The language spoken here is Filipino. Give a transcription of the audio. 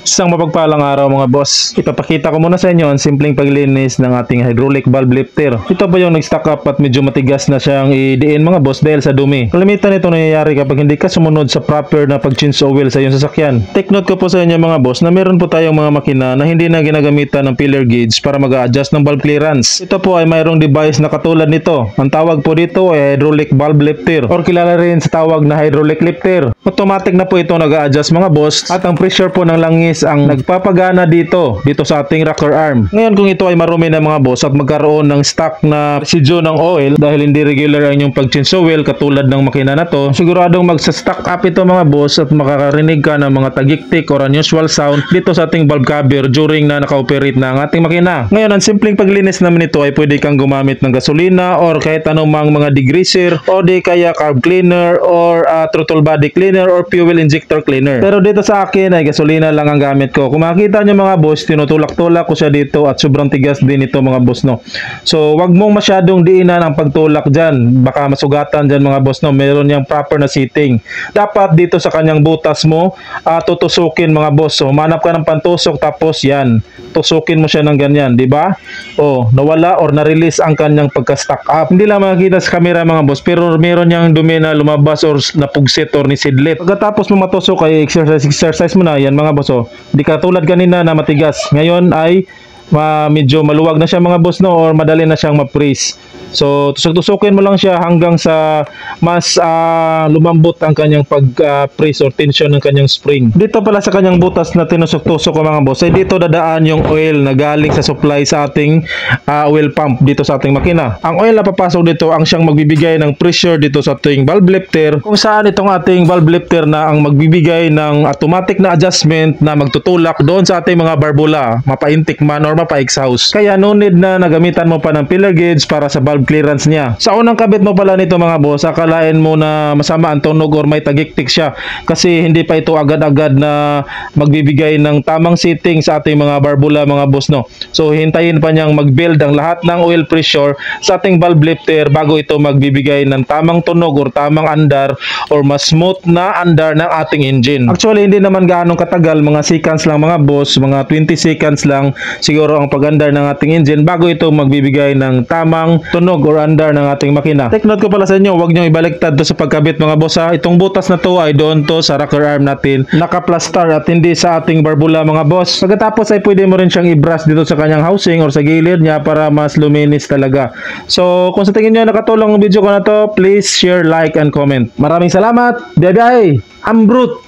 Isang mapagpalang araw mga boss. Ipapakita ko muna sa inyo ang simpleng paglinis ng ating hydraulic valve lifter. Ito po yung nag-stack up at medyo matigas na siyang idiin mga boss dahil sa dumi. Kalimitan ito nangyayari kapag hindi ka sumunod sa proper na pag-change oil sa iyong sasakyan. Take note ko po sa inyo mga boss na meron po tayong mga makina na hindi na ginagamitan ng filler gauge para mag-a-adjust ng valve clearance. Ito po ay mayroong device na katulad nito. Ang tawag po dito ay hydraulic valve lifter or kilala rin sa tawag na hydraulic lifter. Automatic na po ito nag-a-adjust mga boss at ang pressure po ng langis ang nagpapagana dito sa ating rocker arm. Ngayon kung ito ay marumi na mga boss at magkaroon ng stock na residue ng oil dahil hindi regular ang inyong pag-change oil katulad ng makina na to, siguradong magsa-stock up ito mga boss at makakarinig ka ng mga tagiktik or unusual sound dito sa ating valve cover during na naka-operate na ang ating makina. Ngayon ang simpleng paglinis naman ito ay pwede kang gumamit ng gasolina or kahit anumang mga degreaser o di kaya carb cleaner or throttle body cleaner or fuel injector cleaner. Pero dito sa akin ay gasolina lang ang gamit ko. Kung makikita nyo mga boss, tinutulak-tulak ko siya dito at sobrang tigas din ito mga boss no. So wag mong masyadong diinan ang pagtulak dyan, baka masugatan dyan mga boss no. Meron yang proper na seating. Dapat dito sa kanyang butas mo tutusukin mga boss. So manap ka ng pantusok tapos yan, tusukin mo siya ng ganyan, di ba? Oh, nawala or na-release ang kanyang pagka-stack up. Hindi lang makikita sa camera mga boss, pero meron yang dumi na lumabas or napugsit or nisidlit. Pagkatapos mo matusok ay exercise mo na yan mga boss. Oh, di ka tulad kanina na matigas. Ngayon ay medyo maluwag na siya mga boss no, or madali na siyang ma-freeze. So tusok-tusukin mo lang siya hanggang sa mas lumambot ang kanyang pag-freeze or tension ng kanyang spring. Dito pala sa kanyang butas na tinusok-tusok ko mga boss, ay dito dadaan yung oil na galing sa supply sa ating oil pump dito sa ating makina. Ang oil na papasok dito ang siyang magbibigay ng pressure dito sa ating valve lifter, kung saan itong ating valve lifter na ang magbibigay ng automatic na adjustment na magtutulak doon sa ating mga barbula, mapa-intake man or mapa-exhaust. Kaya no need na nagamitan mo pa ng filler gauge para sa valve clearance niya. Sa unang kabit mo pala nito mga boss, akalain mo na masama ang tunog or may tagiktik siya kasi hindi pa ito agad-agad na magbibigay ng tamang setting sa ating mga barbula mga boss no. So hintayin pa niyang mag-build ang lahat ng oil pressure sa ating valve lifter bago ito magbibigay ng tamang tunog or tamang andar or mas smooth na andar ng ating engine. Actually hindi naman gaanong katagal, mga seconds lang mga boss, mga 20 seconds lang siguro ang pag-andar ng ating engine bago ito magbibigay ng tamang tunog or andar ng ating makina. Take note ko pala sa inyo, huwag nyo ibaliktad to sa pagkabit mga boss ha. Itong butas na to ay doon to sa rocker arm natin, nakaplastar at hindi sa ating barbula mga boss. Pagkatapos ay pwede mo rin siyang i-brush dito sa kanyang housing or sa gilid niya para mas luminis talaga. So kung sa tingin nyo nakatulong ang video ko na to, please share, like and comment. Maraming salamat. Bye bye. I'm Brute.